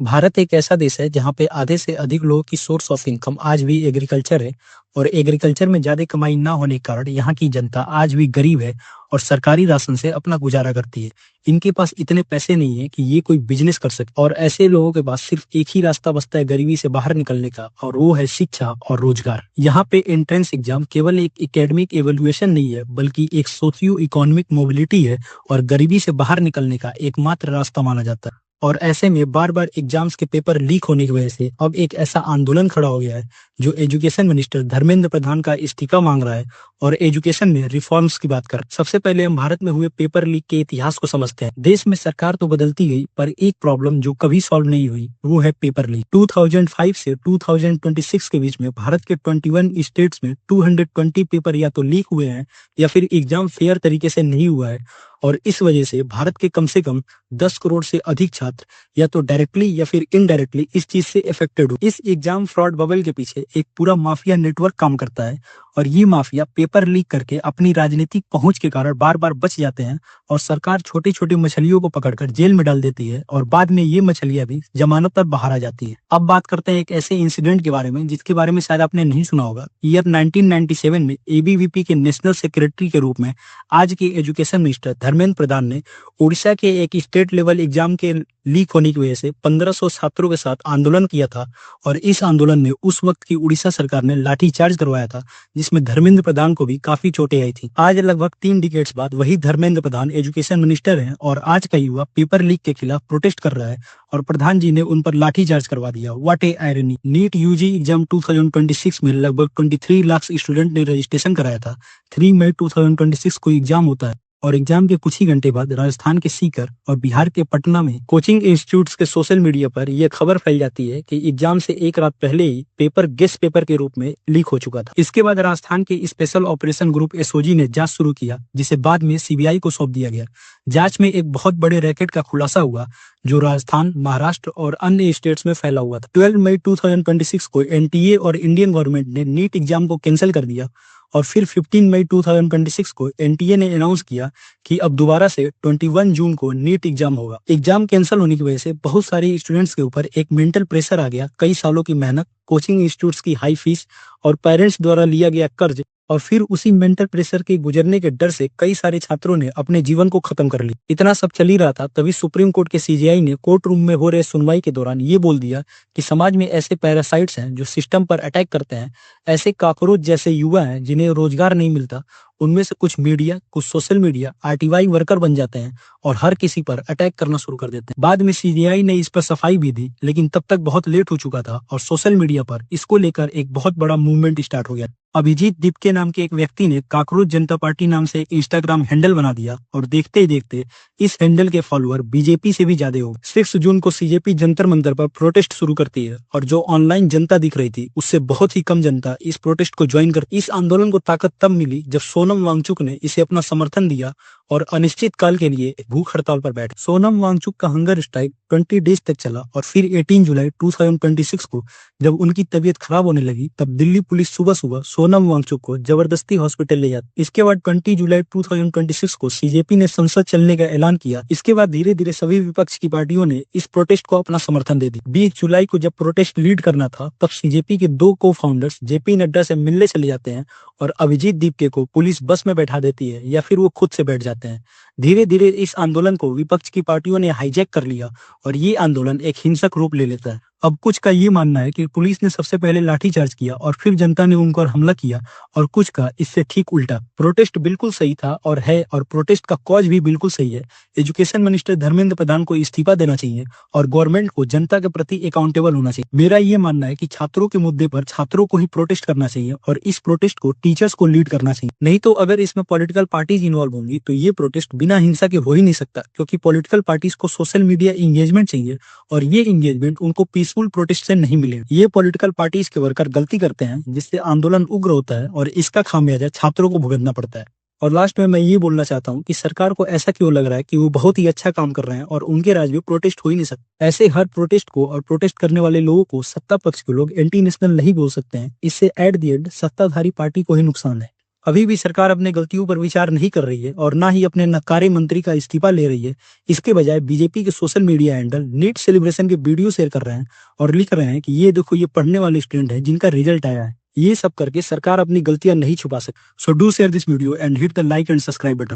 भारत एक ऐसा देश है जहाँ पे आधे से अधिक लोगों की सोर्स ऑफ इनकम आज भी एग्रीकल्चर है। और एग्रीकल्चर में ज्यादा कमाई ना होने के कारण यहाँ की जनता आज भी गरीब है और सरकारी राशन से अपना गुजारा करती है। इनके पास इतने पैसे नहीं है कि ये कोई बिजनेस कर सके और ऐसे लोगों के पास सिर्फ एक ही रास्ता बचता है गरीबी से बाहर निकलने का, और वो है शिक्षा और रोजगार। यहाँ पे एंट्रेंस एग्जाम केवल एक एकेडमिक एवेल्युएशन नहीं है, बल्कि एक सोशियो इकोनॉमिक मोबिलिटी है और गरीबी से बाहर निकलने का एकमात्र रास्ता माना जाता है। और ऐसे में बार बार एग्जाम्स के पेपर लीक होने की वजह से अब एक ऐसा आंदोलन खड़ा हो गया है जो एजुकेशन मिनिस्टर धर्मेंद्र प्रधान का इस्तीफा मांग रहा है और एजुकेशन में रिफॉर्म्स की बात कर। सबसे पहले हम भारत में हुए पेपर लीक के इतिहास को समझते हैं। देश में सरकार तो बदलती गई, पर एक प्रॉब्लम जो कभी सॉल्व नहीं हुई वो है पेपर लीक। 2005 से 2026 के बीच में भारत के 21 स्टेट्स में 220 पेपर या तो लीक हुए हैं या फिर एग्जाम फेयर तरीके से नहीं हुआ है। और इस वजह से भारत के कम से कम 10 करोड़ से अधिक छात्र या तो डायरेक्टली या फिर इनडायरेक्टली इस चीज से इफेक्टेड हो। इस एग्जाम फ्रॉड बबल के पीछे एक पूरा माफिया नेटवर्क काम करता है और ये माफिया पेपर लीक करके अपनी राजनीतिक पहुंच के कारण बार बार बच जाते हैं और सरकार छोटी छोटी मछलियों को पकड़कर जेल में डाल देती है और बाद में ये मछलियां भी जमानत पर बाहर आ जाती है। अब बात करते हैं एक ऐसे इंसिडेंट के बारे में जिसके बारे में शायद आपने नहीं सुना होगा। ईयर 1997 में एबीवीपी के नेशनल सेक्रेटरी के रूप में आज के एजुकेशन मिनिस्टर धर्मेंद्र प्रधान ने उड़ीसा के एक स्टेट लेवल एग्जाम के लीक होने की वजह से 1500 छात्रों के साथ आंदोलन किया था। और इस आंदोलन में उस वक्त की उड़ीसा सरकार ने लाठीचार्ज करवाया था, जिसमें धर्मेंद्र प्रधान को भी काफी चोटें आई थी। आज लगभग 3 डिकेड्स बाद वही धर्मेंद्र प्रधान एजुकेशन मिनिस्टर हैं और आज का युवा पेपर लीक के खिलाफ प्रोटेस्ट कर रहा है और प्रधान जी ने उन पर लाठीचार्ज करवा दिया। What a irony. NEET UG exam 2026 में लगभग 23 लाख स्टूडेंट ने रजिस्ट्रेशन कराया था। 3 मई 2026 को एग्जाम होता है और एग्जाम के कुछ ही घंटे बाद राजस्थान के सीकर और बिहार के पटना में कोचिंग इंस्टीट्यूट्स के सोशल मीडिया पर यह खबर फैल जाती है कि एग्जाम से एक रात पहले ही पेपर गेस्ट पेपर के रूप में लीक हो चुका था। इसके बाद राजस्थान के स्पेशल ऑपरेशन ग्रुप एसओजी ने जांच शुरू किया, जिसे बाद में सीबीआई को सौंप दिया गया। जांच में एक बहुत बड़े रैकेट का खुलासा हुआ जो राजस्थान, महाराष्ट्र और अन्य स्टेट्स में फैला हुआ था। 12 मई 2026 को एनटीए और इंडियन गवर्नमेंट ने नीट एग्जाम को कैंसिल कर दिया और फिर 15 मई 2026 को एनटीए ने अनाउंस किया कि अब दोबारा से 21 जून को नीट एग्जाम होगा। एग्जाम कैंसिल होने की वजह से बहुत सारे स्टूडेंट्स के ऊपर एक मेंटल प्रेशर आ गया। कई सालों की मेहनत, कोचिंग इंस्टीट्यूट्स की हाई फीस और पेरेंट्स द्वारा लिया गया कर्ज, और फिर उसी मेंटल प्रेशर के गुजरने के डर से कई सारे छात्रों ने अपने जीवन को खत्म कर लिया। इतना सब चल ही रहा था, तभी सुप्रीम कोर्ट के सीजेआई ने कोर्ट रूम में हो रहे सुनवाई के दौरान ये बोल दिया कि समाज में ऐसे पैरासाइट्स हैं जो सिस्टम पर अटैक करते हैं, ऐसे कॉकरोच जैसे युवा हैं जिन्हें रोजगार नहीं मिलता। उनमें से कुछ मीडिया, कुछ सोशल मीडिया आरटीआई वर्कर बन जाते हैं और हर किसी पर अटैक करना शुरू कर देते हैं। बाद में सीजेआई ने इस पर सफाई भी दी, लेकिन तब तक बहुत लेट हो चुका था और सोशल मीडिया पर इसको लेकर एक बहुत बड़ा मूवमेंट स्टार्ट हो गया। अभिजीत दीप नाम के एक व्यक्ति ने कॉकरोच जनता पार्टी नाम से एक इंस्टाग्राम हैंडल बना दिया और देखते ही देखते इस हैंडल के फॉलोअर बीजेपी से भी ज्यादा हो गए। 6 जून को सीजेपी जंतर मंतर पर प्रोटेस्ट शुरू करती है और जो ऑनलाइन जनता दिख रही थी उससे बहुत ही कम जनता इस प्रोटेस्ट को ज्वाइन कर। इस आंदोलन को ताकत तब मिली जब सोनम वांगचुक ने इसे अपना समर्थन दिया और अनिश्चित काल के लिए भूख हड़ताल पर बैठे। सोनम वांगचुक का हंगर स्ट्राइक 20 डेज तक चला और फिर 18 जुलाई 2026 को जब उनकी तबीयत खराब होने लगी तब दिल्ली पुलिस सुबह सुबह सोनम वांगचुक को जबरदस्ती हॉस्पिटल ले जाती। इसके बाद 20 जुलाई 2026 को सीजेपी ने संसद चलने का ऐलान किया। इसके बाद धीरे धीरे सभी विपक्ष की पार्टियों ने इस प्रोटेस्ट को अपना समर्थन दे दिया। 20 जुलाई को जब प्रोटेस्ट लीड करना था तब सीजेपी के 2 को फाउंडर्स जेपी नड्डा से मिलने चले जाते हैं और अभिजीत दीपके को पुलिस बस में बैठा देती है या फिर वो खुद से बैठ जाते हैं। धीरे धीरे इस आंदोलन को विपक्ष की पार्टियों ने हाईजैक कर लिया और ये आंदोलन एक हिंसक रूप ले लेता है। अब कुछ का ये मानना है कि पुलिस ने सबसे पहले लाठीचार्ज किया और फिर जनता ने उन पर हमला किया, और कुछ का इससे ठीक उल्टा। प्रोटेस्ट बिल्कुल सही था और है, और प्रोटेस्ट का कॉज भी बिल्कुल सही है। एजुकेशन मिनिस्टर धर्मेंद्र प्रधान को इस्तीफा देना चाहिए और गवर्नमेंट को जनता के प्रति अकाउंटेबल होना चाहिए। मेरा ये मानना है कि छात्रों के मुद्दे पर छात्रों को ही प्रोटेस्ट करना चाहिए और इस प्रोटेस्ट को टीचर्स को लीड करना चाहिए। नहीं तो अगर इसमें पॉलिटिकल पार्टीज इन्वॉल्व होंगी तो ये प्रोटेस्ट बिना हिंसा के हो ही नहीं सकता, क्योंकि पॉलिटिकल पार्टीज को सोशल मीडिया इंगेजमेंट चाहिए और ये इंगेजमेंट उनको पीसफुल प्रोटेस्ट से नहीं मिले। ये पॉलिटिकल पार्टीज के वर्कर गलती करते हैं जिससे आंदोलन उग्र होता है और इसका खामियाजा छात्रों को भुगतना पड़ता है। और लास्ट में मैं ये बोलना चाहता हूँ कि सरकार को ऐसा क्यों लग रहा है कि वो बहुत ही अच्छा काम कर रहे हैं और उनके राज्य में प्रोटेस्ट हो ही नहीं सकता। ऐसे हर प्रोटेस्ट को और प्रोटेस्ट करने वाले लोगों को सत्ता पक्ष के लोग एंटी नेशनल नहीं बोल सकते हैं। इससे एट द एंड सत्ताधारी पार्टी को ही नुकसान है। अभी भी सरकार अपने गलतियों पर विचार नहीं कर रही है और ना ही अपने नकारे मंत्री का इस्तीफा ले रही है। इसके बजाय बीजेपी के social media handle NEET celebration के वीडियो शेयर कर रहे हैं और लिख रहे हैं कि ये देखो, ये पढ़ने वाले स्टूडेंट है जिनका रिजल्ट आया है। ये सब करके सरकार अपनी गलतियां नहीं छुपा सकती। So do share this video and hit the like and subscribe button.